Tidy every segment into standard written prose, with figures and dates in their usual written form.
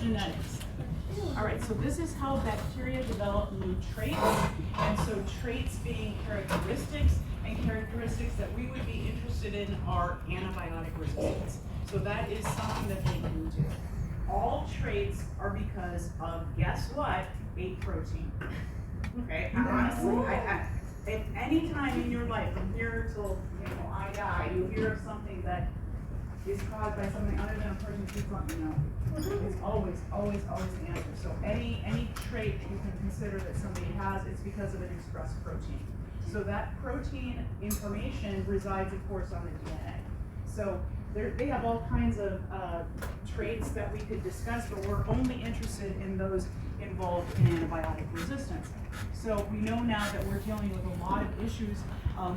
genetics. All right, so this is how bacteria develop new traits, and so traits being characteristics, and characteristics that we would be interested in are antibiotic resistance. So that is something that they can do. All traits are because of, guess what, a protein. Okay, honestly, if any time in your life, from here till I die, you hear of something that is caused by something other than a protein, please let me know. It's always the answer. So any trait that you can consider that somebody has, it's because of an expressed protein. So that protein information resides, of course, on the DNA. So they have all kinds of traits that we could discuss, but we're only interested in those involved in antibiotic resistance. So we know now that we're dealing with a lot of issues,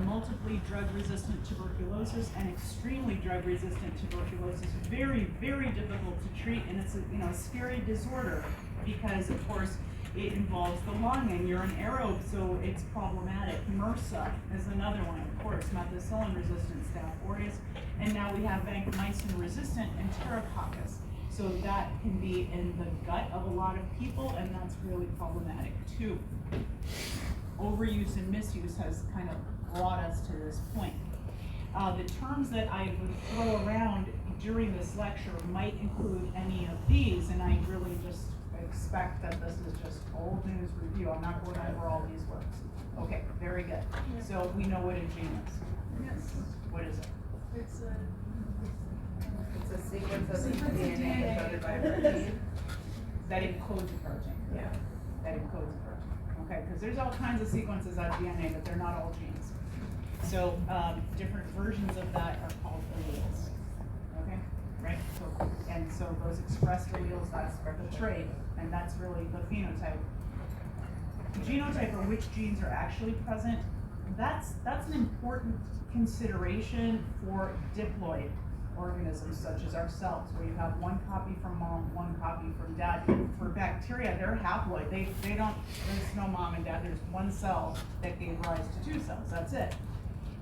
multiply drug-resistant tuberculosis and extremely drug-resistant tuberculosis. Very, very difficult to treat, and it's a scary disorder because, of course, it involves the lung, and you're an aerobe, so it's problematic. MRSA is another one, of course, methicillin-resistant Staph aureus, and now we have vancomycin-resistant enterococcus. So that can be in the gut of a lot of people, and that's really problematic too. Overuse and misuse has kind of brought us to this point. The terms that I would throw around during this lecture might include any of these, and I really just expect that this is just old news review. I'm not going over all these words. Okay, very good. So we know what a gene is. Yes. What is it? It's It's a sequence of DNA encoded by a protein. That encodes a protein. Yeah. That encodes a protein. Okay, because there's all kinds of sequences of DNA, but they're not all genes. So different versions of that are called alleles. Okay, right? So those expressed alleles, that's the trait, and that's really the phenotype. The genotype, or which genes are actually present, that's an important consideration for diploid organisms such as ourselves, where you have one copy from mom, one copy from dad. For bacteria, they're haploid. They don't, there's no mom and dad, there's one cell that gave rise to two cells, that's it.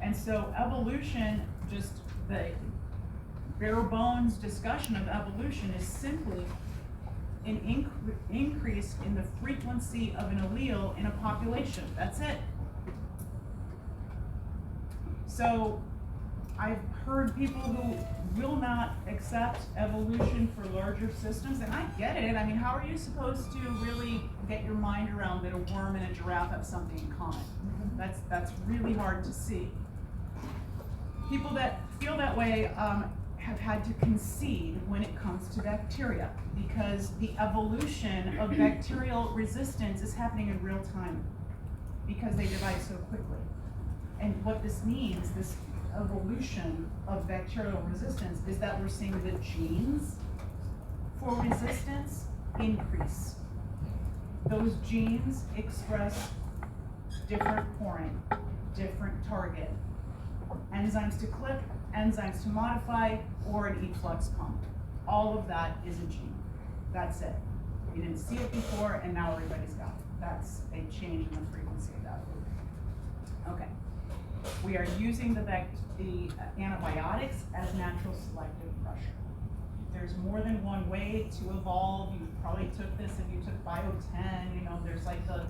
And so evolution, just the bare bones discussion of evolution is simply an increase in the frequency of an allele in a population, that's it. So I've heard people who will not accept evolution for larger systems, and I get it. I mean, how are you supposed to really get your mind around that a worm and a giraffe have something in common? That's really hard to see. People that feel that way have had to concede when it comes to bacteria, because the evolution of bacterial resistance is happening in real time because they divide so quickly. And what this means, this evolution of bacterial resistance, is that we're seeing the genes for resistance increase. Those genes express different poring, different target, enzymes to clip, enzymes to modify, or an efflux pump. All of that is a gene. That's it. You didn't see it before, and now everybody's got it. That's a change in the frequency of that. Okay. We are using the antibiotics as natural selective pressure. There's more than one way to evolve. You probably took this if you took Bio 10, there's like the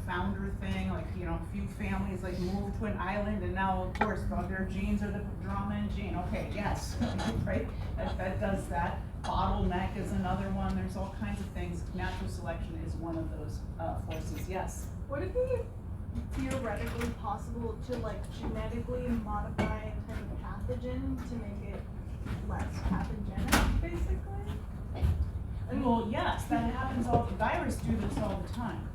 founder thing, like, a few families like moved to an island, and now of course their genes are the Drummond gene. Okay, yes, right? That does that. Bottleneck is another one. There's all kinds of things. Natural selection is one of those forces, yes. Would it be theoretically possible to genetically modify a type of pathogen to make it less pathogenic, basically? Well, yes, that happens viruses do this all the time.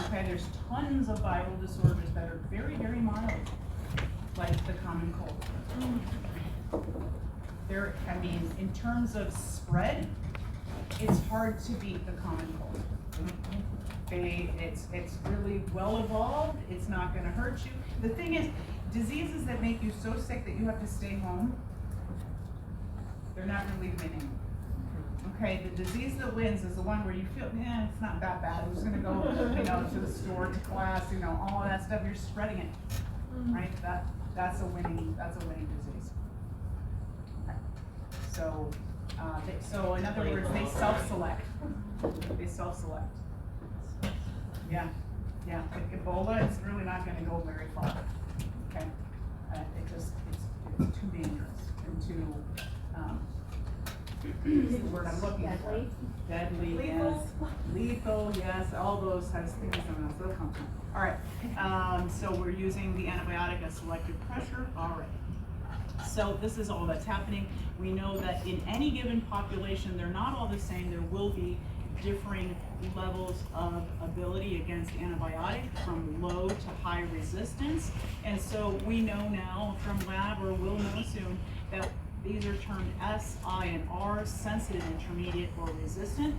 Okay, there's tons of viral disorders that are very, very mild, like the common cold. In terms of spread, it's hard to beat the common cold. It's really well evolved. It's not going to hurt you. The thing is, diseases that make you so sick that you have to stay home, they're not really winning. Okay, the disease that wins is the one where you feel, it's not that bad. I'm just going to go, to the store, to class, all of that stuff. You're spreading it, right? That's a winning disease. Okay. So So in other words, they self-select. They self-select. Yeah, yeah, with Ebola, it's really not gonna go very far, okay? It's too dangerous and too, what's the word I'm looking for? Deadly, yes. Lethal, yes, all those types of things, they'll come from. All right, so we're using the antibiotic at selective pressure, all right. So this is all that's happening. We know that in any given population, they're not all the same. There will be differing levels of ability against antibiotic from low to high resistance. And so we know now from lab, or will know soon, that these are termed S, I, and R, sensitive, intermediate, or resistant.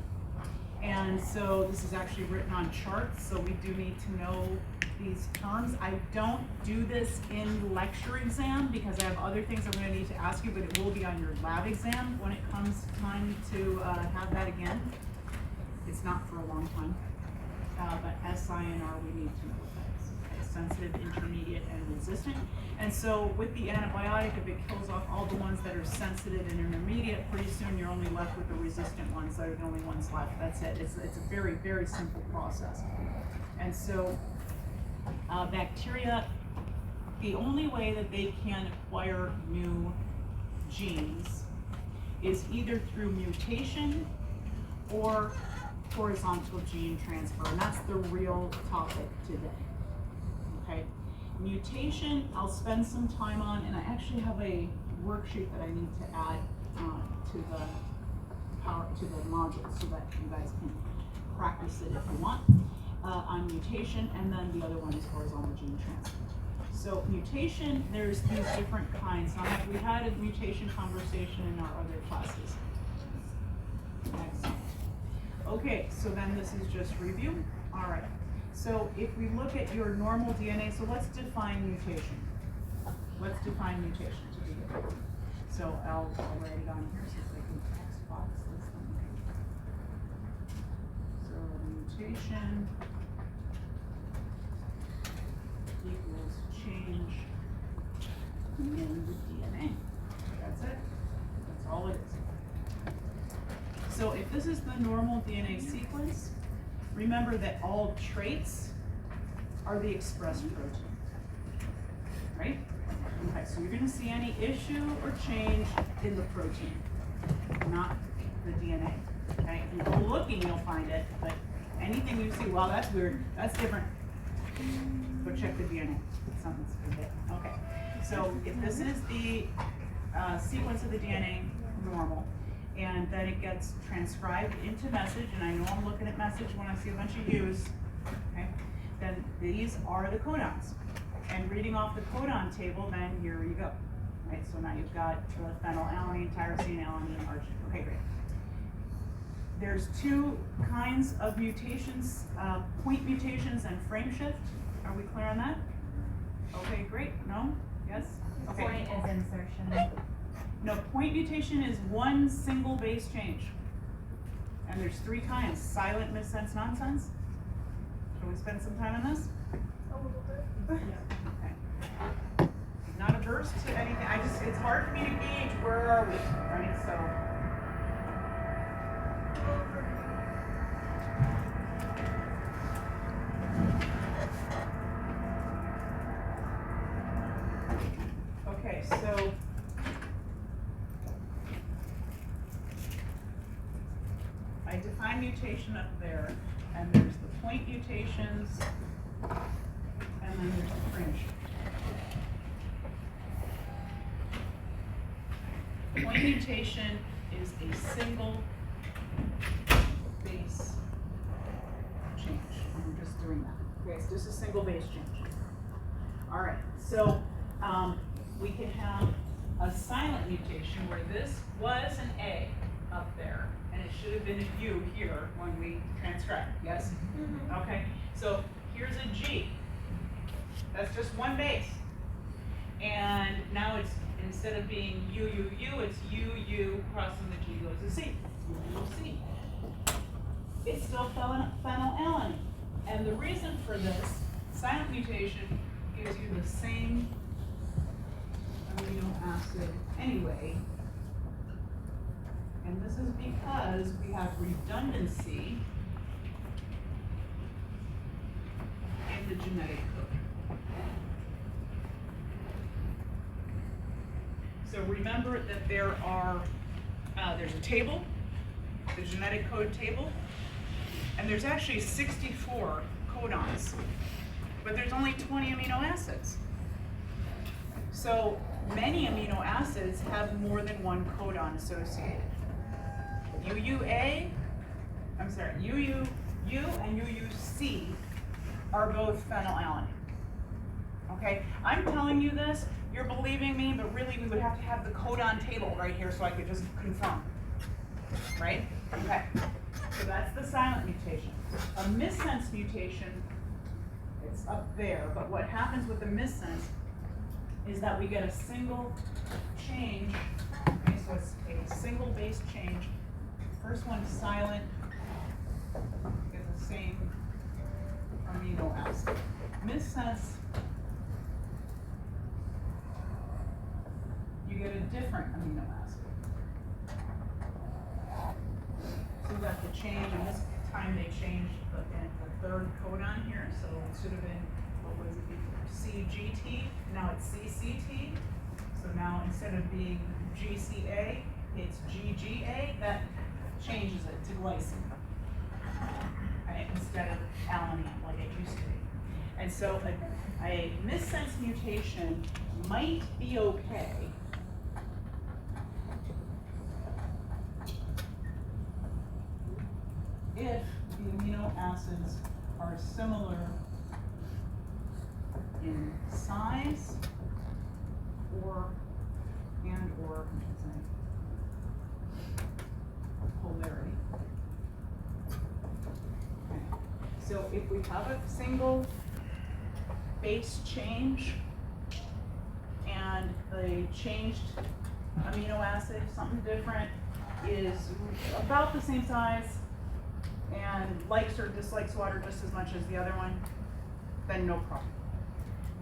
And so this is actually written on charts, so we do need to know these terms. I don't do this in the lecture exam because I have other things I'm going to need to ask you, but it will be on your lab exam when it comes time to have that again. It's not for a long time, but S, I, and R, we need to know what that is. Okay, sensitive, intermediate, and resistant. And so with the antibiotic, if it kills off all the ones that are sensitive and intermediate, pretty soon you're only left with the resistant ones that are the only ones left. That's it. It's a very, very simple process. And so bacteria, the only way that they can acquire new genes is either through mutation or horizontal gene transfer, and that's the real topic today. Okay, mutation I'll spend some time on, and I actually have a worksheet that I need to add to the module so that you guys can practice it if you want on mutation, and then the other one is horizontal gene transfer. So mutation, there's these different kinds. Now, we had a mutation conversation in our other classes. Excellent. Okay, so then this is just review. All right. So if we look at your normal DNA, so let's define mutation. Let's define mutation to begin with. So I'll write it on here so I can text box this one. So mutation equals change in the DNA. That's it. That's all it is. So if this is the normal DNA sequence, remember that all traits are the expressed protein, right? Okay, so you're gonna see any issue or change in the protein, not the DNA, okay? If you go looking, you'll find it, but anything you see, well, that's weird, that's different, go check the DNA, something's a bit, okay. So if this is the sequence of the DNA, normal, and then it gets transcribed into message, and I know I'm looking at message when I see a bunch of U's, okay? Then these are the codons. And reading off the codon table, then here you go. Right, so now you've got phenylalanine, tyrosine, alanine, arginine. Okay, great. There's two kinds of mutations, point mutations and frame shift. Are we clear on that? Okay, great. No? Yes? Okay. Point is insertion. No, point mutation is one single base change. And there's three kinds: silent, missense, nonsense. Shall we spend some time on this? A little bit. Okay. Not averse to anything. It's hard for me to gauge where are we, right? So. Okay, so. I define mutation up there, and there's the point mutations, and then there's the frame shift. Point mutation is a single base change. I'm just doing that. Okay, so just a single base change. All right, so we can have a silent mutation where this was an A up there, and it should have been a U here when we transcribed, yes? Mm-hmm. Okay, so here's a G. That's just one base. And now it's, instead of being U, it's U, crossing the G goes to C. C. It's still phenylalanine. And the reason for this, silent mutation gives you the same amino acid anyway, And this is because we have redundancy in the genetic code. So remember that there's a table, the genetic code table, and there's actually 64 codons, but there's only 20 amino acids. So many amino acids have more than one codon associated. UUA and UUC are both phenylalanine. Okay, I'm telling you this, you're believing me, but really we would have to have the codon table right here so I could just confirm. Right? Okay, so that's the silent mutation. A missense mutation, it's up there, but what happens with the missense is that we get a single change, okay, so it's a single base change. First one is silent, get the same amino acid. Missense, you get a different amino acid. So we got the change, and this time they changed the third codon here, so it should have been, what was it before? CGT, now it's CCT. So now instead of being GCA, it's GGA. That changes it to glycine, right? Instead of alanine like it used to be. And so a missense mutation might be okay if the amino acids are similar in size or polarity. Okay. So if we have a single base change and the changed amino acid, something different, is about the same size and likes or dislikes water just as much as the other one, then no problem.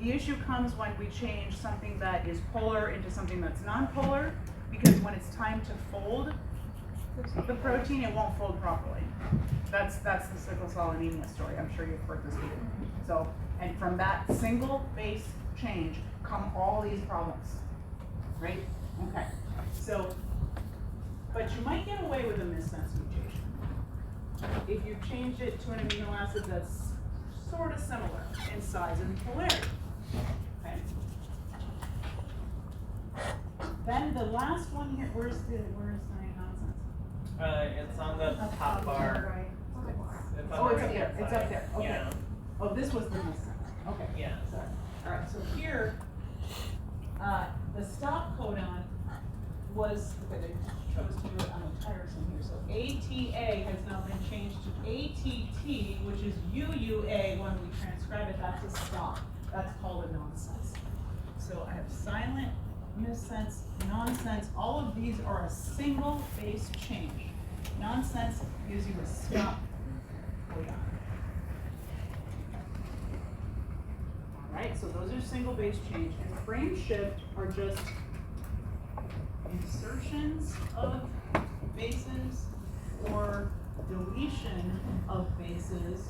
The issue comes when we change something that is polar into something that's non-polar, because when it's time to fold the protein, it won't fold properly. That's the sickle cell anemia story. I'm sure you've heard this before. So, and from that single base change come all these problems, right? Okay, so, but you might get away with a missense mutation if you change it to an amino acid that's sort of similar in size and polarity. Okay. Then the last one here, where's the nonsense? It's on the top bar. It's on Oh, the it's up right-hand there. It's side. up there. Okay. Yeah. Oh, this was the missense. Okay. Yeah. Sorry. All right. So here, the stop codon was, okay, they chose to do it on a tiresome here. So ATA has now been changed to ATT, which is UUA. When we transcribe it, that's a stop. That's called a nonsense. So I have silent, missense, nonsense. All of these are a single base change. Nonsense gives you a stop codon. All right, so those are single base change. And frame shift are just insertions of bases or deletion of bases,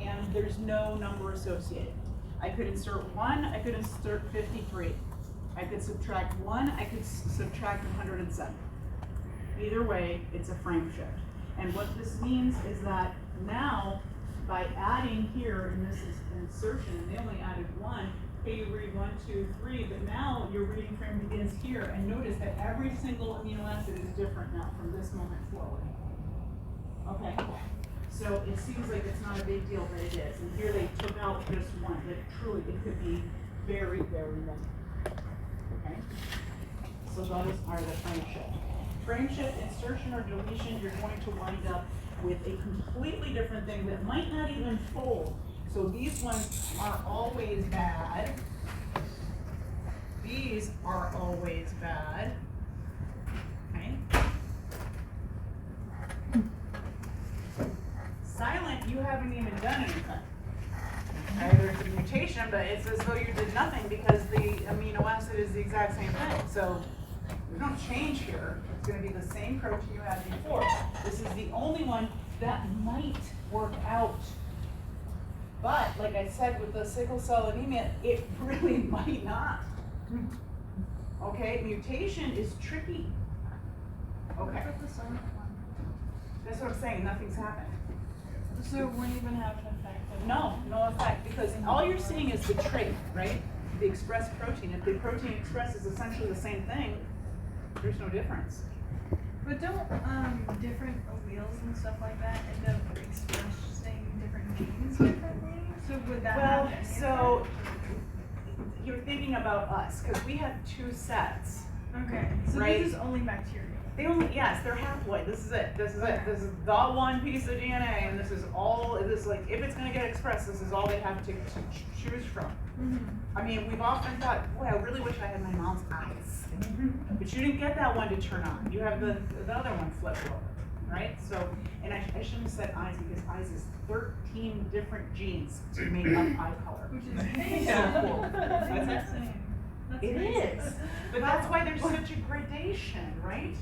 and there's no number associated. I could insert 1, I could insert 53. I could subtract 1, I could subtract 107. Either way, it's a frame shift. And what this means is that now, by adding here, and this is insertion, and they only added 1, okay, you read 1, 2, 3, but now your reading frame begins here, and notice that every single amino acid is different now from this moment forward. Okay, so it seems like it's not a big deal, but it is. And here they took out just 1, but truly it could be very, very many. Okay, so those are the frame shift. Frame shift, insertion, or deletion, you're going to wind up with a completely different thing that might not even fold. So these ones are always bad. These are always bad. Okay. Silent, you haven't even done anything. Okay, there's a mutation, but it's as though you did nothing because the amino acid is the exact same thing. So There's no change here. It's gonna be the same protein you had before. This is the only one that might work out. But like I said, with the sickle cell anemia, it really might not. Okay, mutation is tricky. Okay, What about the silent one? that's what I'm saying, nothing's happened. So it wouldn't even have an effect. No effect, because all you're seeing is the trait, right? The expressed protein. If the protein expressed is essentially the same thing, there's no difference. But don't different alleles and stuff like that end up expressing different genes differently? So would that have any So you're thinking about us, because we have two sets. effect? Okay, so Right. this is only bacteria. They only, yes, they're halfway. This is it. This is it. This is the one piece of DNA, and this is all. This is like, if it's going to get expressed, this is all they have to choose from. I mean, we've often thought, boy, I really wish I had my mom's eyes, but you didn't get that one to turn on. You have the other one flipped over, right? So, and I shouldn't have said eyes, because eyes is 13 different genes to make up eye color. Which is So cool. That's What's that? insane. That's It crazy. is, but that's why there's such a gradation, right?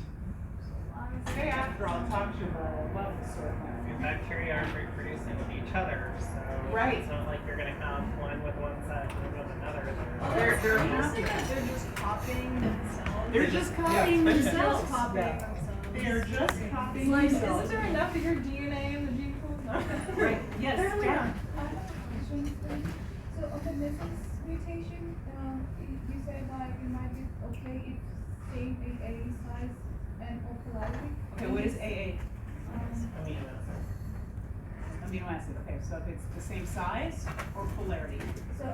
Stay after, I'll talk to you about all love this sort of thing. And bacteria aren't reproducing with each other, so Right. it's not like you're gonna have one with one set and one with another. They're Honestly, happy. they're just copying themselves. They're just copying Yeah. themselves. Just copying Yeah. themselves. They're just copying Like, themselves. isn't there enough of your DNA in the gene pool? No. Right, yes, Apparently yeah. not. So on the misses mutation, you said like it might be okay if same AA size and or polarity. Okay, what is AA? Amino acid. Amino acid, okay, so if it's the same size or polarity? So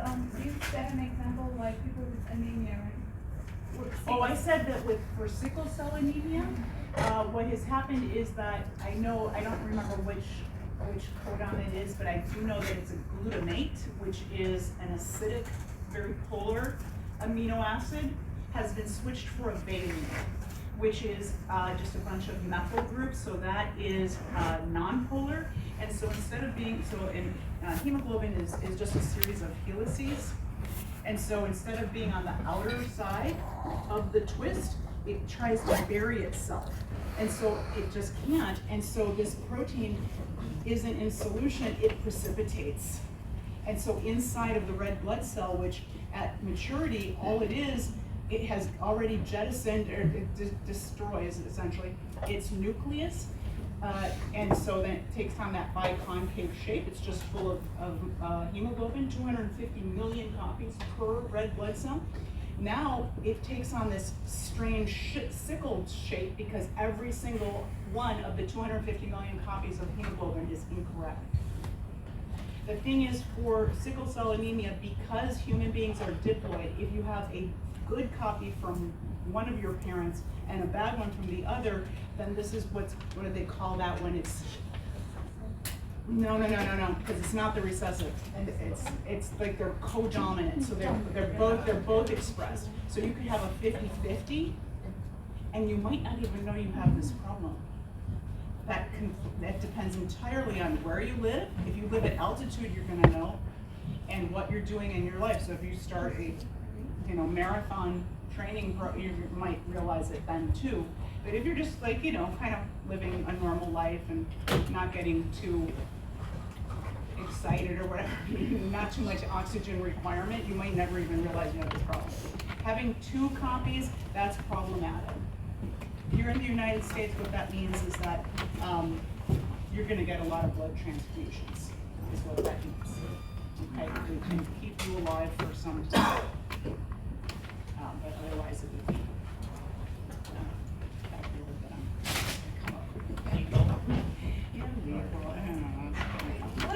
you set an example like people with anemia, right? Oh, I said that for sickle cell anemia, what has happened is that, I don't remember which codon it is, but I do know that it's a glutamate, which is an acidic, very polar amino acid, has been switched for a beta amino, which is just a bunch of methyl groups, so that is non-polar. And so instead of being, hemoglobin is just a series of helices. And so instead of being on the outer side of the twist, it tries to bury itself. And so it just can't. And so this protein isn't in solution, it precipitates. And so inside of the red blood cell, which at maturity, all it is, it has already jettisoned, or it destroys essentially its nucleus. And so then it takes on that biconcave shape. It's just full of hemoglobin, 250 million copies per red blood cell. Now it takes on this strange sickled shape because every single one of the 250 million copies of hemoglobin is incorrect. The thing is, for sickle cell anemia, because human beings are diploid, if you have a good copy from one of your parents and a bad one from the other, then this is what do they call that when it's, no, because it's not the recessive. And it's like they're co-dominant, so they're both expressed. So you could have a 50-50, and you might not even know you have this problem. That depends entirely on where you live. If you live at altitude, you're gonna know, and what you're doing in your life. So if you start a marathon training, you might realize it then too. But if you're just like, kind of living a normal life and not getting too excited or whatever, not too much oxygen requirement, you might never even realize you have this problem. Having 2 copies, that's problematic. Here in the United States, what that means is that you're gonna get a lot of blood transfusions, is what that means. Okay, it can keep you alive for some time. But otherwise it would be,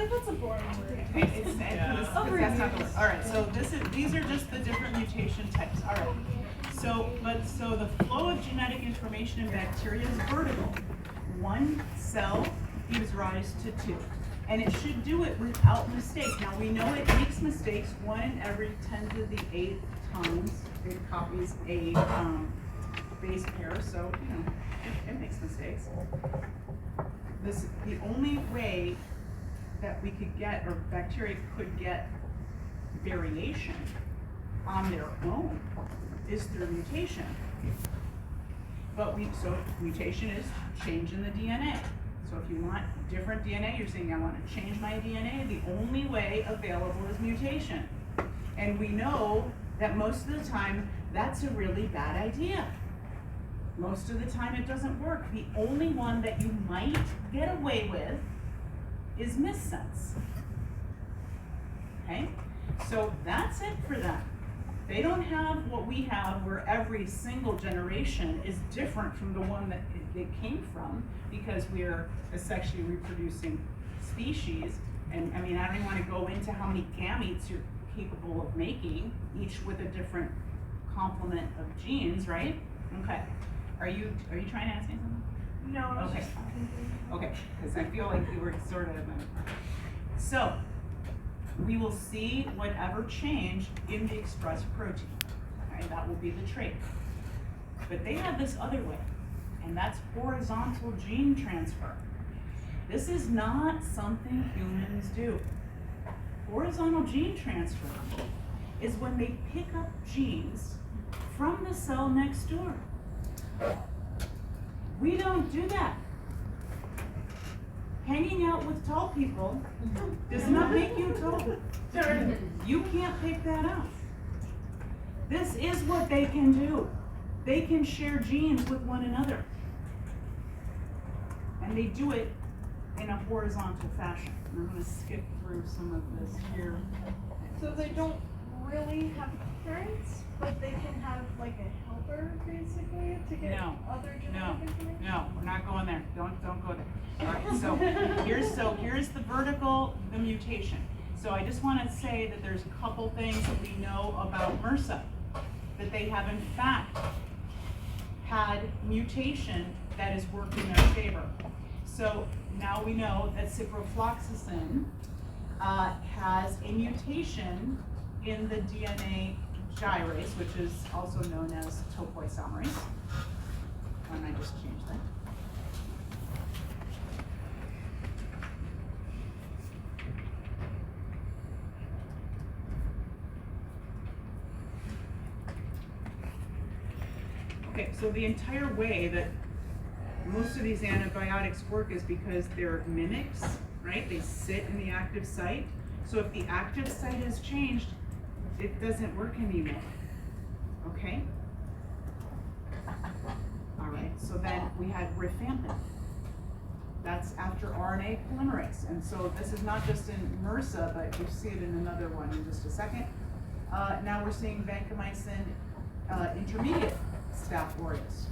That's a boring word. That's not the word. All right, so these are just the different mutation types. All right. So the flow of genetic information in bacteria is vertical. One cell gives rise to 2. And it should do it without mistake. Now we know it makes mistakes 1 in every 10 to the 8th times it copies a base pair, so it makes mistakes. The only way that we could get, or bacteria could get variation on their own, is through mutation. But so mutation is change in the DNA. So if you want different DNA, you're saying I want to change my DNA, the only way available is mutation. And we know that most of the time, that's a really bad idea. Most of the time it doesn't work. The only one that you might get away with is missense. Okay? So that's it for them. They don't have what we have where every single generation is different from the one that it came from, because we're a sexually reproducing species. And I mean, I don't even want to go into how many gametes you're capable of making, each with a different complement of genes, right? Okay. Are you trying to ask me something? No, I was Okay. just thinking. Okay, because I feel like you were sort of. So, we will see whatever change in the expressed protein. Okay, that will be the trait. But they have this other way, and that's horizontal gene transfer. This is not something humans do. Horizontal gene transfer is when they pick up genes from the cell next door. We don't do that. Hanging out with tall people does not make you tall. You can't pick that up. This is what they can do. They can share genes with one another. And they do it in a horizontal fashion. And I'm going to skip through some of this here. So they don't really have parents, but they can have like a helper basically to get No. other genetic information? No, we're not going there. Don't go there. All right, so here's the vertical, the mutation. So I just want to say that there's a couple things that we know about MRSA, that they have in fact had mutation that has worked in their favor. So now we know that ciprofloxacin has a mutation in the DNA gyrase, which is also known as topoisomerase. Why don't I just change that? Okay, so the entire way that most of these antibiotics work is because they're mimics, right? They sit in the active site. So if the active site has changed, it doesn't work anymore, okay? All right, so then we had rifampin. That's after RNA polymerase. And so this is not just in MRSA, but you see it in another one in just a second. Now we're seeing vancomycin intermediate Staph aureus,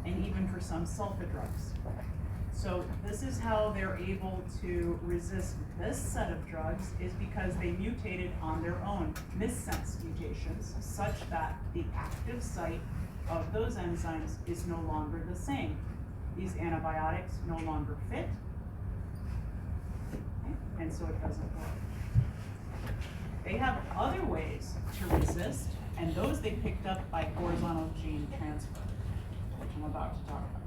and even for some sulfa drugs. So this is how they're able to resist this set of drugs, is because they mutated on their own, missense mutations, such that the active site of those enzymes is no longer the same. These antibiotics no longer fit, okay? And so it doesn't work. They have other ways to resist, and those they picked up by horizontal gene transfer, which I'm about to talk about.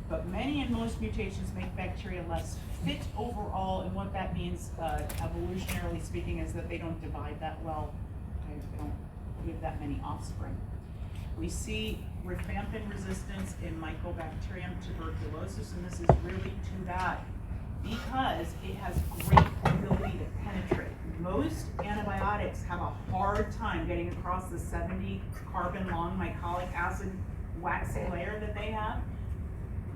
But many and most mutations make bacteria less fit overall, and what that means, evolutionarily speaking, is that they don't divide that well. Okay? They don't give that many offspring. We see rifampin resistance in Mycobacterium tuberculosis, and this is really too bad because it has great ability to penetrate. Most antibiotics have a hard time getting across the 70 carbon long mycolic acid waxy layer that they have.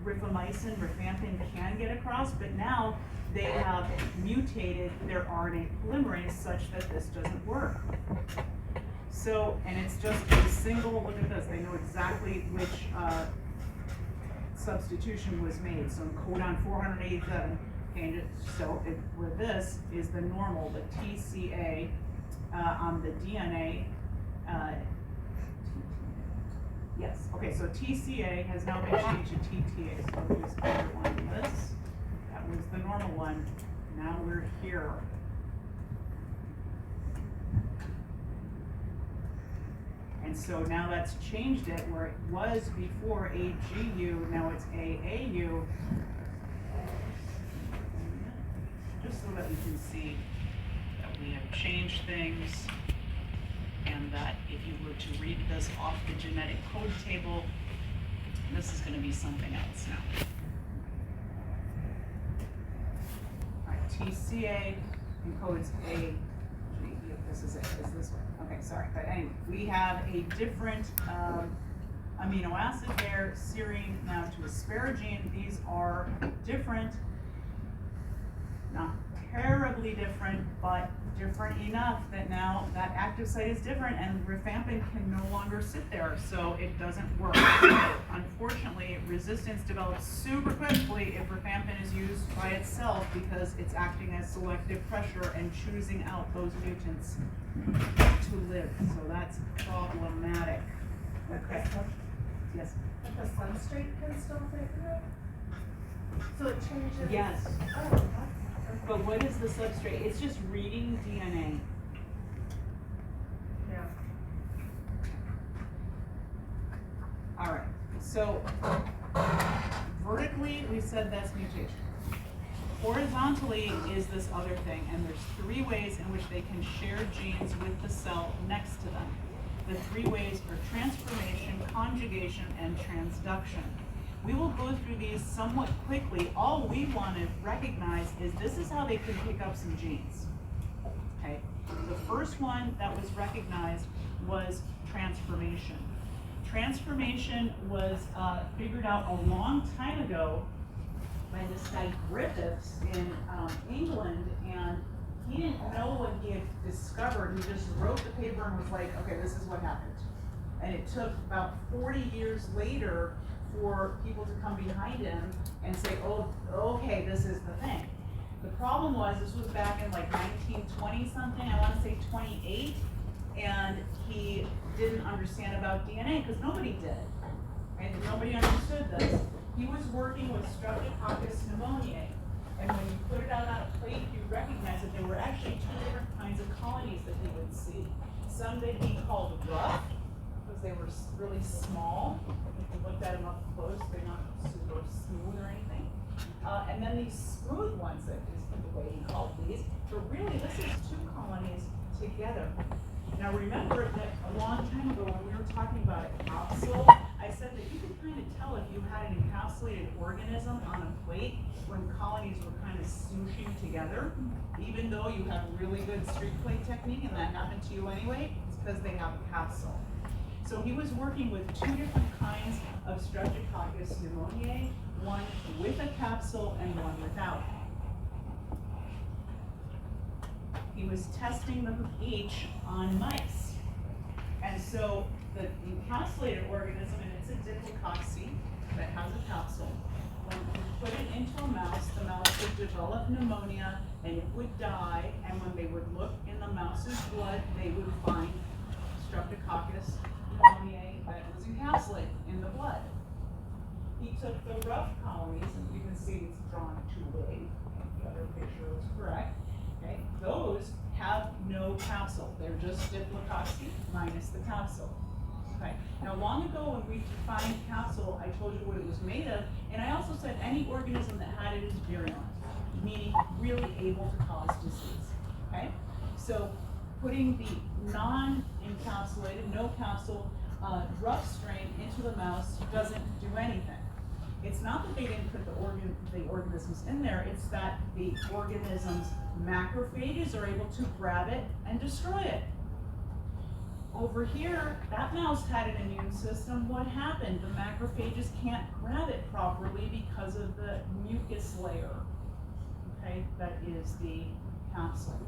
Rifamycin, rifampin can get across, but now they have mutated their RNA polymerase such that this doesn't work. So, and it's just a single, look at this, they know exactly which substitution was made. So in codon 487, okay, so where this is the normal, the TCA on the DNA. Yes, okay, so TCA has now been changed to TTA. So here's the other one, this. That was the normal one. Now we're here. And so now that's changed it, where it was before AGU, now it's AAU. Just so that we can see that we have changed things. and that if you were to read this off the genetic code table, this is going to be something else now. All right, TCA encodes A. This is it. Is this one? Okay, sorry. But anyway, we have a different amino acid there, serine now to asparagine. These are different, not terribly different, but different enough that now that active site is different and rifampin can no longer sit there, so it doesn't work. Unfortunately, resistance develops super quickly if rifampin is used by itself because it's acting as selective pressure and choosing out those mutants to live, so that's problematic. Okay. Yes. But the substrate can still fit through? So it changes? Yes. Oh, that's, But what is the substrate? It's just reading DNA. yeah. All right, so vertically, we said that's mutation. Horizontally is this other thing, and there's 3 ways in which they can share genes with the cell next to them. The 3 ways are transformation, conjugation, and transduction. We will go through these somewhat quickly. All we want to recognize is this is how they can pick up some genes. Okay, the first one that was recognized was transformation. Transformation was figured out a long time ago by this guy Griffiths in England, and he didn't know what he had discovered. He just wrote the paper and was like, okay, this is what happened. And it took about 40 years later for people to come behind him and say, oh, okay, this is the thing. The problem was, this was back in like 1920 something, I want to say 28, and he didn't understand about DNA because nobody did, and nobody understood this. He was working with Streptococcus pneumoniae, and when you put it out on a plate, you recognize that there were actually 2 different kinds of colonies that he would see. Some that he called rough, because they were really small. If you looked at them up close, they're not super smooth or anything. And then these smooth ones, that is the way he called these. But really, this is 2 colonies together. Now remember that a long time ago when we were talking about a capsule, I said that you could kind of tell if you had an encapsulated organism on a plate when colonies were kind of smooshing together, even though you have really good streak plate technique and that happened to you anyway, it's because they have a capsule. So he was working with 2 different kinds of Streptococcus pneumoniae, one with a capsule and one without. He was testing them each on mice. And so the encapsulated organism, and it's a diplococci that has a capsule, when you put it into a mouse, the mouse would develop pneumonia and it would die, and when they would look in the mouse's blood, they would find Streptococcus pneumoniae that was encapsulated in the blood. He took the rough colonies, and you can see it's drawn too big. The other picture was correct. Okay, those have no capsule. They're just diplococci minus the capsule. Okay. Now, long ago when we defined capsule, I told you what it was made of, and I also said any organism that had it is virulent, meaning really able to cause disease. Okay. So, putting the non-encapsulated, no capsule, rough strain into the mouse doesn't do anything. It's not that they didn't put the organisms in there, it's that the organism's macrophages are able to grab it and destroy it. Over here, that mouse had an immune system. What happened? The macrophages can't grab it properly because of the mucus layer. Okay, that is the capsule.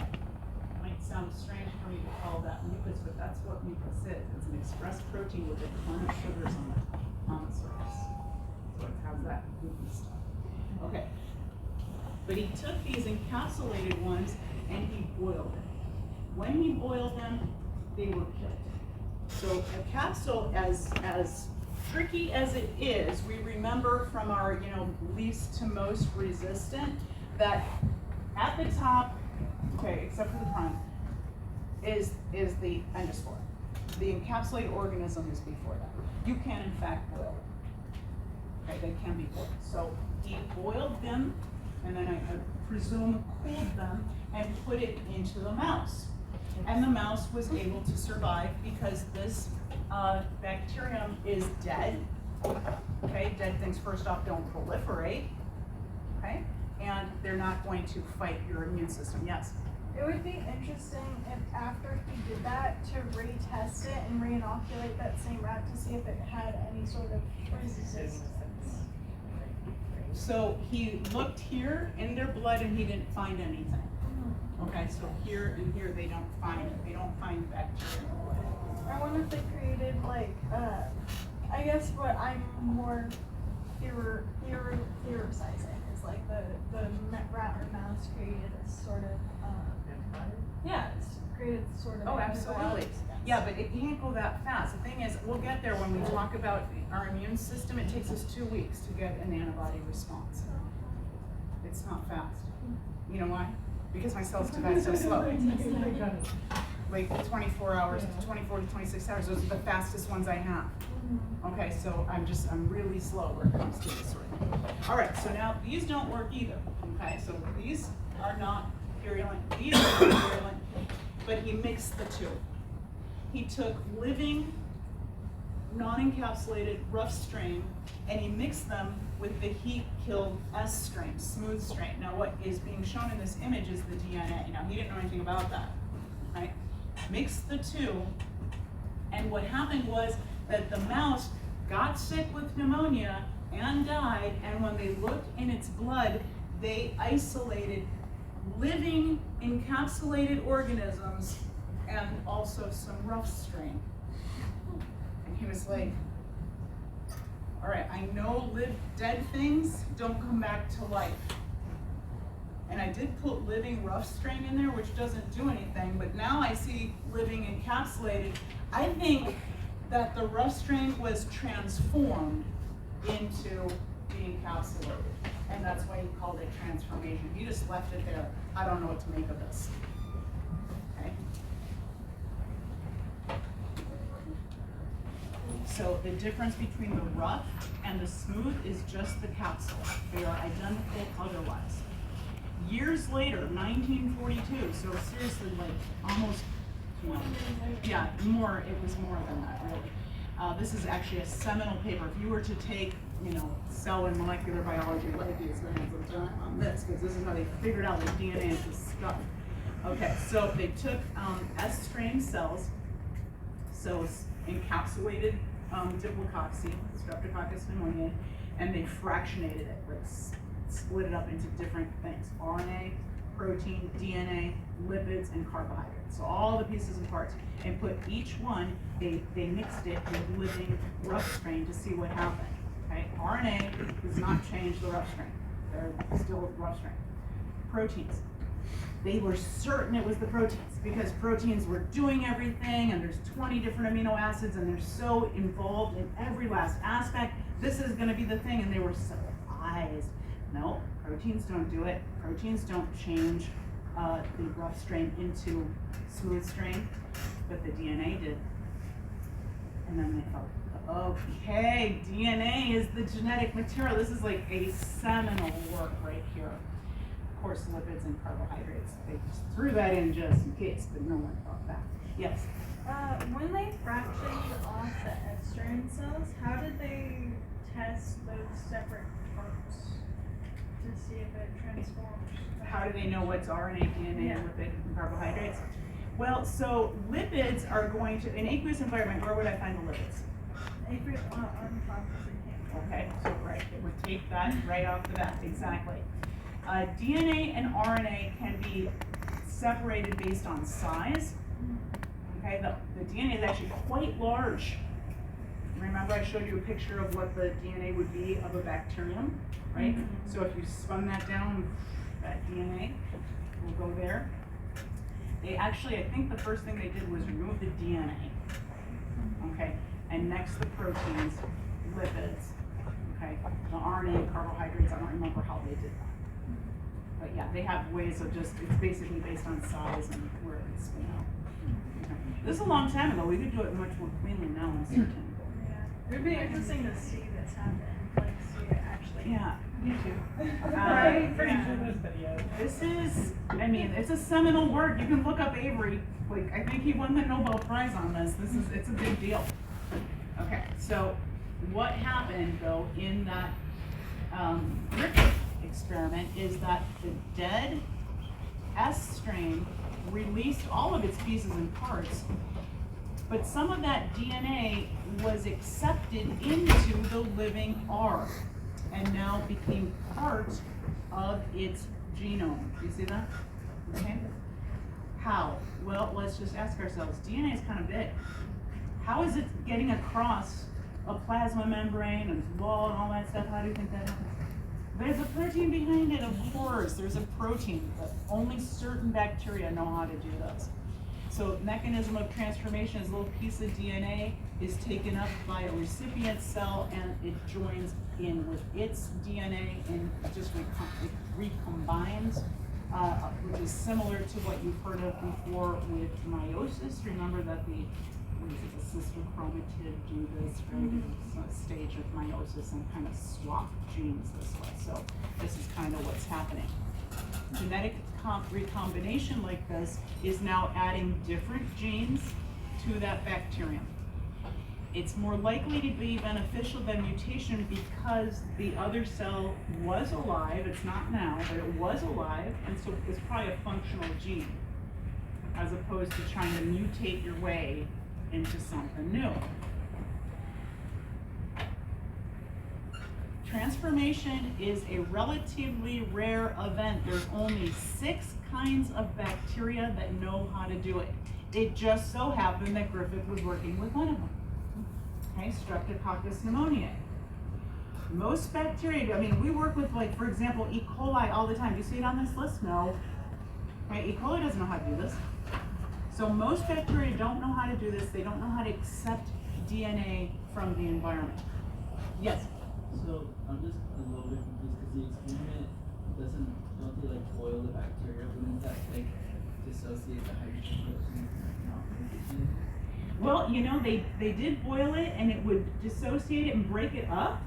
Okay. It might sound strange for me to call that mucus, but that's what mucus is. It's an express protein with a ton of sugars on the surface. So it has that goopy stuff. Okay. But he took these encapsulated ones and he boiled them. When he boiled them, they were killed. So a capsule, as tricky as it is, we remember from our least to most resistant that at the top, okay, except for the prime, is the endospore. The encapsulated organism is before that. You can in fact boil them. Okay, they can be boiled. So he boiled them, and then I presume cooled them and put it into the mouse. And the mouse was able to survive because this bacterium is dead. Okay, dead things first off don't proliferate. Okay, and they're not going to fight your immune system. Yes. It would be interesting if after he did that to retest it and re-inoculate that same rat to see if it had any sort of resistance. So he looked here in their blood and he didn't find anything. Okay, so here and here they don't find bacteria. I wonder if they created like, I guess what I'm more theorizing is like the rat or mouse created a sort of, it's created sort of. Oh, absolutely. antibiotics. Yeah, but it can't go that fast. The thing is, we'll get there when we talk about our immune system. It takes us 2 weeks to get an antibody response. It's not fast. You know why? Because my cells divide so slow. Like 24 hours, 24 to 26 hours, those are the fastest ones I have. Okay, so I'm really slow when it comes to this sort of thing. All right, so now these don't work either. Okay, so these are not virulent, these are not virulent, but he mixed the two. He took living, non-encapsulated, rough strain, and he mixed them with the heat-killed S strain, smooth strain. Now what is being shown in this image is the DNA. Now he didn't know anything about that, right? Mixed the two, and what happened was that the mouse got sick with pneumonia and died, and when they looked in its blood, they isolated living encapsulated organisms and also some rough strain. And he was like, all right, I know dead things don't come back to life. And I did put living rough strain in there, which doesn't do anything, but now I see living encapsulated. I think that the rough strain was transformed into the encapsulated. And that's why he called it transformation. He just left it there. I don't know what to make of this. Okay. So the difference between the rough and the smooth is just the capsule. They are identical otherwise. Years later, 1942, so seriously like almost, yeah, more, it was more than that really. This is actually a seminal paper. If you were to take, cell and molecular biology, like you spend some time on this, because this is how they figured out that DNA is this stuff. Okay, so they took S strain cells, so encapsulated Diplococci, Streptococcus pneumoniae, and they fractionated it, like split it up into different things: RNA, protein, DNA, lipids, and carbohydrates. So all the pieces and parts, and put each one, they mixed it with living rough strain to see what happened. Okay, RNA does not change the rough strain. They're still rough strain. Proteins. They were certain it was the proteins because proteins were doing everything, and there's 20 different amino acids, and they're so involved in every last aspect. This is going to be the thing, and they were surprised. No, proteins don't do it. Proteins don't change the rough strain into smooth strain, but the DNA did. And then they thought, okay, DNA is the genetic material. This is like a seminal work right here. Of course, lipids and carbohydrates, they just threw that in just in case, but no one thought that. Yes? When they fractioned off the S strain cells, how did they test those separate parts to see if it transforms? How do they know what's RNA, DNA, and lipid and carbohydrates? Well, so lipids are going to, in aqueous environment, where would I find the lipids? On top of the camera. Okay, so right, it would take that right off the bat, exactly. DNA and RNA can be separated based on size. Okay, the DNA is actually quite large. Remember I showed you a picture of what the DNA would be of a bacterium, right? Mm-hmm. So if you spun that down, that DNA will go there. They actually, I think the first thing they did was remove the DNA, okay? And next the proteins, lipids, okay? The RNA, carbohydrates, I don't remember how they did that. But yeah, they have ways of just, it's basically based on size and where it's spin out. Okay. This is a long time ago. We could do it much more cleanly now in certain. Yeah. It would be interesting to see this happen, like see it actually. Yeah. YouTube. Right, pretty Yeah. sure there's videos. This is, I mean, it's a seminal work. You can look up Avery. Like, I think he won the Nobel Prize on this. It's a big deal. Okay, so what happened though in that Griffith experiment is that the dead S strain released all of its pieces and parts, but some of that DNA was accepted into the living R and now became part of its genome. Do you see that? Okay. How? Well, let's just ask ourselves. DNA is kind of big. How is it getting across a plasma membrane and wall and all that stuff? How do you think that happens? There's a protein behind it, of course. There's a protein, but only certain bacteria know how to do this. So mechanism of transformation is a little piece of DNA is taken up by a recipient cell and it joins in with its DNA and just recombines, which is similar to what you've heard of before with meiosis. Remember that the sister chromatid do this stage of meiosis and kind of swap genes this way. So this is kind of what's happening. Genetic recombination like this is now adding different genes to that bacterium. It's more likely to be beneficial than mutation because the other cell was alive, it's not now, but it was alive, and so it's probably a functional gene, as opposed to trying to mutate your way into something new. Transformation is a relatively rare event. There's only 6 kinds of bacteria that know how to do it. It just so happened that Griffith was working with one of them. Okay, Streptococcus pneumoniae. Most bacteria, I mean, we work with, like, for example, E. coli all the time. Do you see it on this list? No. Right, E. coli doesn't know how to do this. So most bacteria don't know how to do this. They don't know how to accept DNA from the environment. Yes? So I'm just a little bit confused because the experiment don't they like boil the bacteria? Wouldn't that like dissociate the hydrogen protein from oxygen? Well, you know, they did boil it and it would dissociate it and break it up,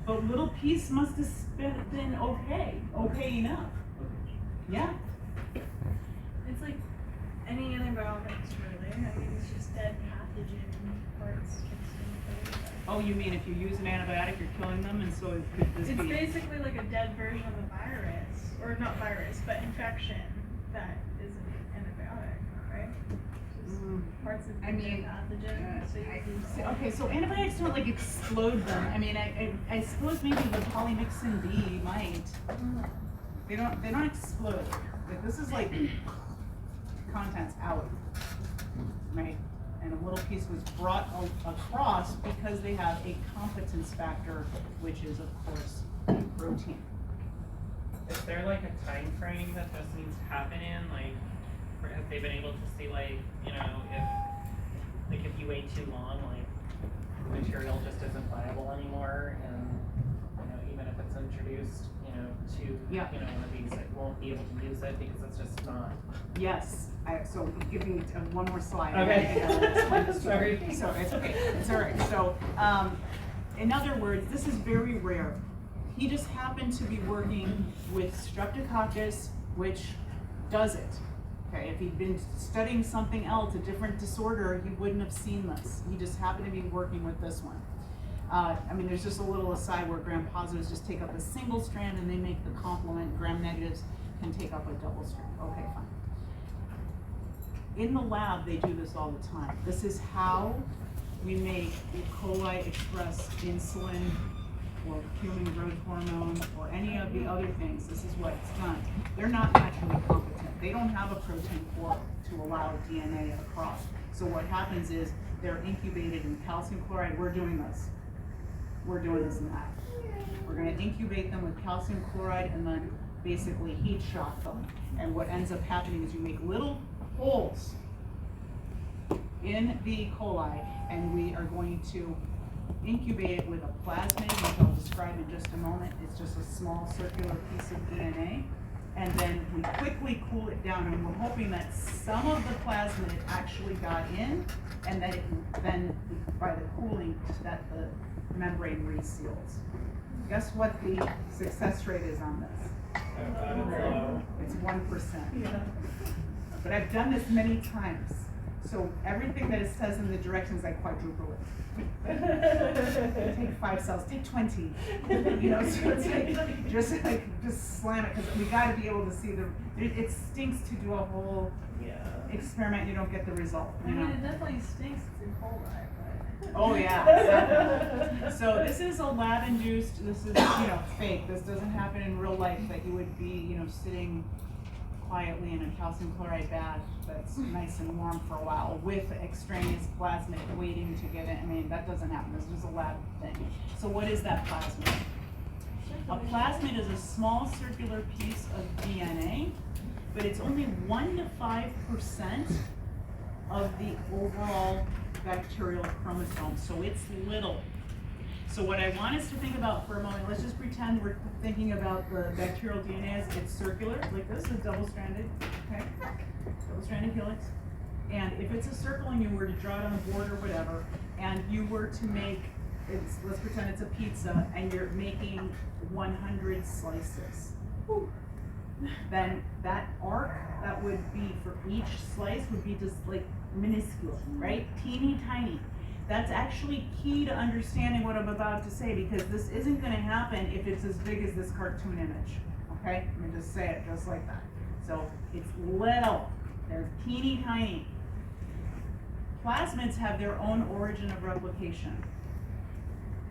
but little piece must have been okay enough. Yeah. It's like any antibiotics, really. I mean, it's just dead pathogen parts fixed in the food. Oh, you mean if you use an antibiotic, you're killing them, and so could this It's be? basically like a dead version of a virus, or not virus, but infection that is an antibiotic, right? Just parts of the I mean, pathogen. So you can Okay, so antibiotics don't like explode them. I mean, I suppose maybe the polymyxin B might. They don't explode. Like, this is like contents out, right? And a little piece was brought across because they have a competence factor, which is of course protein. Is there like a time frame that this needs to happen in? Like, have they been able to see, like, you know, if you wait too long, like the material just isn't viable anymore, and you know, even if it's introduced, you know, to Yeah. you know, one of these, it won't be able to use it because it's just not. Yes, so give me one more slide. Okay. Sorry. Sorry. So it's okay, it's all right. So, in other words, this is very rare. He just happened to be working with Streptococcus, which does it. Okay, if he'd been studying something else, a different disorder, he wouldn't have seen this. He just happened to be working with this one. I mean, there's just a little aside where gram-positives just take up a single strand and they make the complement. Gram-negatives can take up a double strand. Okay, fine. In the lab, they do this all the time. This is how we make E. coli express insulin or human growth hormone or any of the other things. This is what's done. They're not naturally competent. They don't have a protein core to allow DNA across. So what happens is they're incubated in calcium chloride. We're doing this. We're doing this in that. We're going to incubate them with calcium chloride and then basically heat shock them. And what ends up happening is you make little holes in the E. coli, and we are going to incubate it with a plasmid, which I'll describe in just a moment. It's just a small circular piece of DNA. And then we quickly cool it down, and we're hoping that some of the plasmid actually got in, and that it then, by the cooling, that the membrane reseals. Guess what the success rate is on this? It's 1%. Yeah. But I've done this many times. So everything that it says in the directions, I quadruple it. Take 5 cells, take 20. You know, so it's like, just slam it, because we gotta be able to see it stinks to do a whole experiment, you don't get the result, I you mean, know? it definitely stinks to E. coli, but. Oh, yeah, exactly. So this is a lab-induced, this is, fake. This doesn't happen in real life, that you would be, sitting quietly in a calcium chloride bath that's nice and warm for a while with extraneous plasmid waiting to get in. I mean, that doesn't happen. This is a lab thing. So what is that plasmid? A plasmid is a small circular piece of DNA, but it's only 1 to 5% of the overall bacterial chromosome, so it's little. So what I want us to think about for a moment, let's just pretend we're thinking about the bacterial DNA as it's circular, like this is double-stranded, okay? Double-stranded helix. And if it's a circle and you were to draw it on a board or whatever, and you were to make, let's pretend it's a pizza, and you're making 100 slices. Then that arc that would be for each slice would be just like minuscule, right? Teeny tiny. That's actually key to understanding what I'm about to say, because this isn't going to happen if it's as big as this cartoon image, okay? Let me just say it just like that. So it's little, they're teeny tiny. Plasmids have their own origin of replication.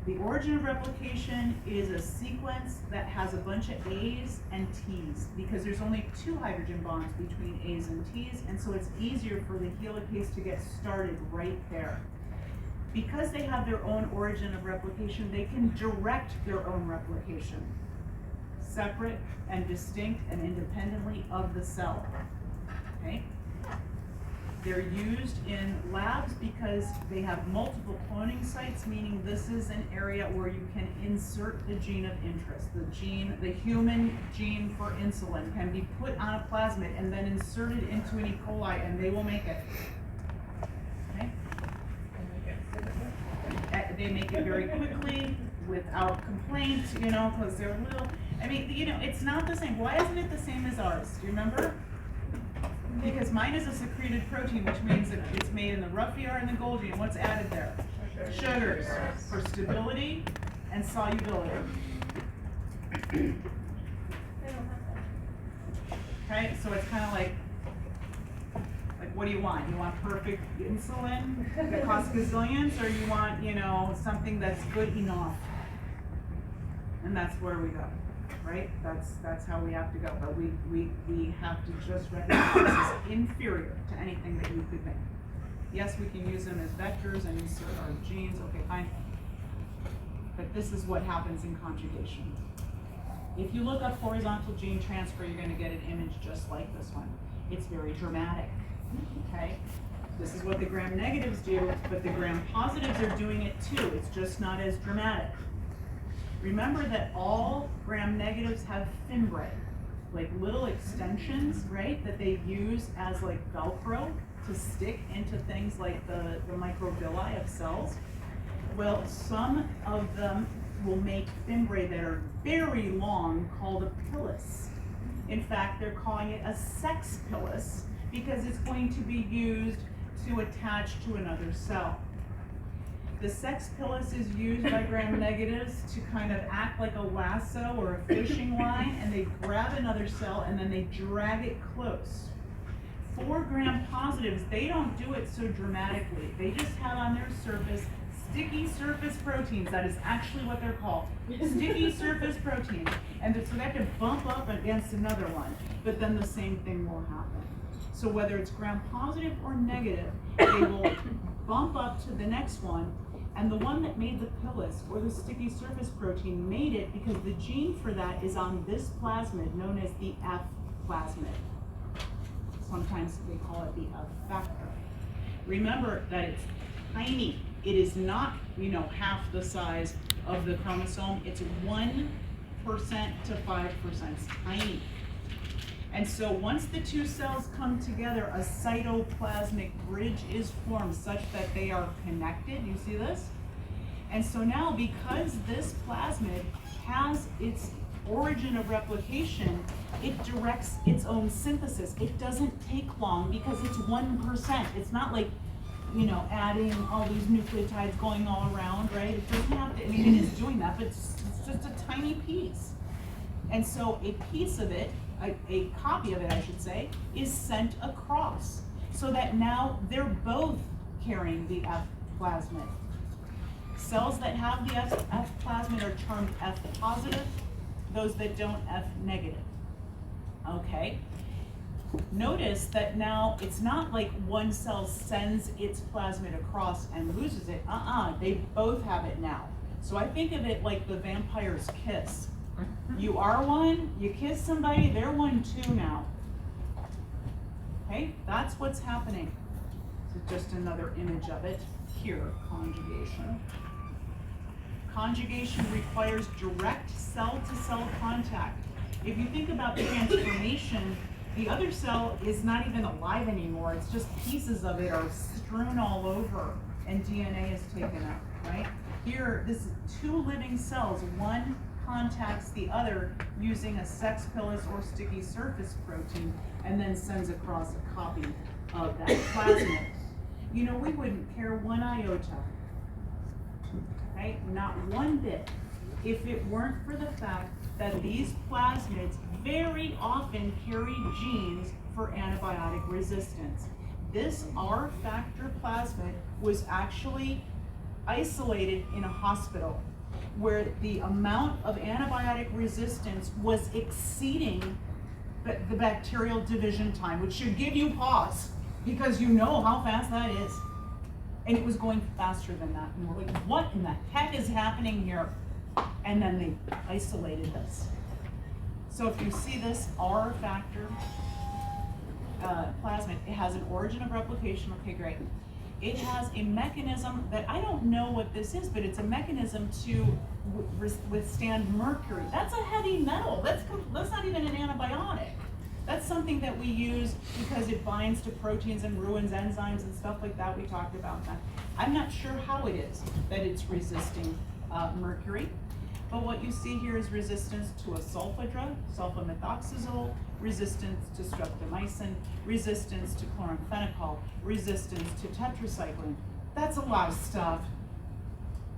The origin of replication is a sequence that has a bunch of A's and T's, because there's only 2 hydrogen bonds between A's and T's, and so it's easier for the helicase to get started right there. Because they have their own origin of replication, they can direct their own replication, separate and distinct and independently of the cell, okay? They're used in labs because they have multiple cloning sites, meaning this is an area where you can insert the gene of interest. The human gene for insulin can be put on a plasmid and then inserted into an E. coli, and they will make it. Okay? They make it very quickly, without complaint, because they're little. I mean, it's not the same. Why isn't it the same as ours? Do you remember? Because mine is a secreted protein, which means that it's made in the rough ER and the Golgi. And what's added there? Sugars for stability and solubility. Okay, so it's kind of like what do you want? You want perfect insulin that costs gazillions, or you want, something that's good enough? And that's where we go. Right? That's how we have to go. But we have to just recognize this is inferior to anything that you could make. Yes, we can use them as vectors and insert our genes, okay, fine. But this is what happens in conjugation. If you look up horizontal gene transfer, you're going to get an image just like this one. It's very dramatic, okay? This is what the gram-negatives do, but the gram-positives are doing it too. It's just not as dramatic. Remember that all gram-negatives have fimbriae, like little extensions, right, that they use as like Velcro to stick into things like the microbial of cells. Well, some of them will make fimbriae that are very long called a pilus. In fact, they're calling it a sex pilus because it's going to be used to attach to another cell. The sex pilus is used by gram-negatives to kind of act like a lasso or a fishing line, and they grab another cell and then they drag it close. For gram-positives, they don't do it so dramatically. They just have on their surface sticky surface proteins. That is actually what they're called. Sticky surface proteins. And so they have to bump up against another one, but then the same thing will happen. So whether it's gram-positive or negative, they will bump up to the next one. And the one that made the pilus, or the sticky surface protein, made it because the gene for that is on this plasmid, known as the F plasmid. Sometimes they call it the F factor. Remember that it's tiny. It is not, half the size of the chromosome. It's 1% to 5%. It's tiny. And so once the 2 cells come together, a cytoplasmic bridge is formed such that they are connected. You see this? And so now, because this plasmid has its origin of replication, it directs its own synthesis. It doesn't take long because it's 1%. It's not like, you know, adding all these nucleotides going all around, right? It doesn't have to, I mean, it is doing that, but it's just a tiny piece. And so a piece of it, a copy of it, I should say, is sent across so that now they're both carrying the F plasmid. Cells that have the F plasmid are termed F positive, those that don't, F negative. Okay? Notice that now it's not like one cell sends its plasmid across and loses it. They both have it now. So I think of it like the vampire's kiss. You are one, you kiss somebody, they're one too now. Okay, that's what's happening. So just another image of it here, conjugation. Conjugation requires direct cell-to-cell contact. If you think about transformation, the other cell is not even alive anymore. It's just pieces of it are strewn all over and DNA is taken up, right? Here, this is two living cells. One contacts the other using a sex pilus or sticky surface protein and then sends across a copy of that plasmid. You know, we wouldn't care one iota, okay? Not one bit, if it weren't for the fact that these plasmids very often carry genes for antibiotic resistance. This R factor plasmid was actually isolated in a hospital where the amount of antibiotic resistance was exceeding the bacterial division time, which should give you pause because you know how fast that is. And it was going faster than that. And we're like, what in the heck is happening here? And then they isolated this. So if you see this R factor plasmid, it has an origin of replication, okay, great. It has a mechanism that I don't know what this is, but it's a mechanism to withstand mercury. That's a heavy metal. That's not even an antibiotic. That's something that we use because it binds to proteins and ruins enzymes and stuff like that. We talked about that. I'm not sure how it is that it's resisting mercury, but what you see here is resistance to a sulfa drug, sulfamethoxazole, resistance to streptomycin, resistance to chloramphenicol, resistance to tetracycline. That's a lot of stuff.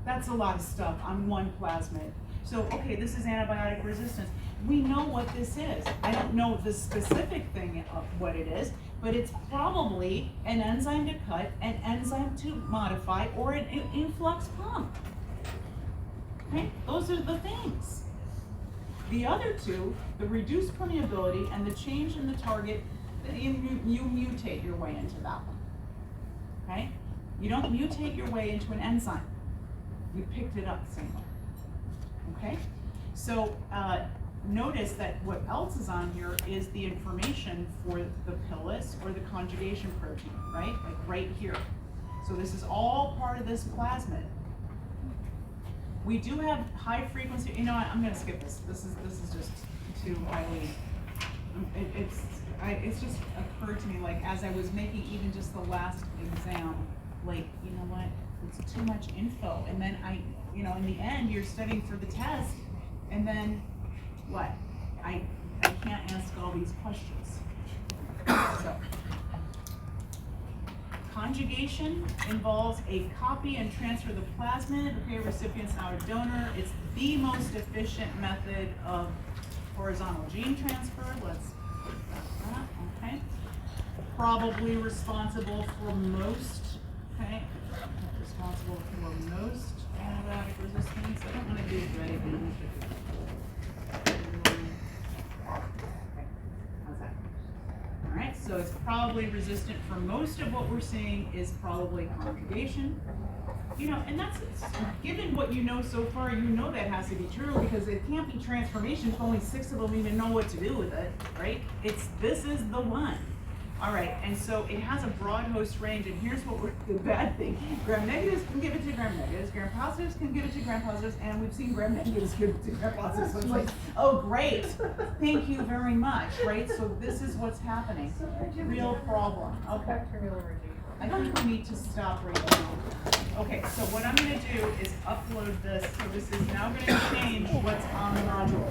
That's a lot of stuff on one plasmid. So, okay, this is antibiotic resistance. We know what this is. I don't know the specific thing of what it is, but it's probably an enzyme to cut, an enzyme to modify, or an influx pump. Okay, those are the things. The other two, the reduced permeability and the change in the target, you mutate your way into that one. Okay? You don't mutate your way into an enzyme. You picked it up the same way. Okay? So notice that what else is on here is the information for the pilus or the conjugation protein, right? Like right here. So this is all part of this plasmid. We do have high frequency, you know what, I'm gonna skip this. This is just too highly, it's just occurred to me, like as I was making even just the last exam, like, you know what, it's too much info. And then you know, in the end, you're studying for the test, and then what? I can't ask all these questions. So, conjugation involves a copy and transfer of the plasmid. Okay, recipient's now a donor. It's the most efficient method of horizontal gene transfer. Let's put that, okay. Probably responsible for most, okay, responsible for most antibiotic resistance. I don't want to do it right again. All right, so it's probably resistant for most of what we're seeing is probably conjugation. You know, and that's, given what you know so far, you know that has to be true because it can't be transformation if only 6 of them even know what to do with it, right? This is the one. All right, and so it has a broad host range, and here's what the bad thing. Gram negatives can give it to gram negatives, gram positives can give it to gram positives, and we've seen gram negatives give it to gram positives. So it's like, oh great, thank you very much, right? So this is what's happening. Real problem. Okay. Bacterial origin. I think we need to stop right now. Okay, so what I'm gonna do is upload this, so this is now gonna change what's on the module.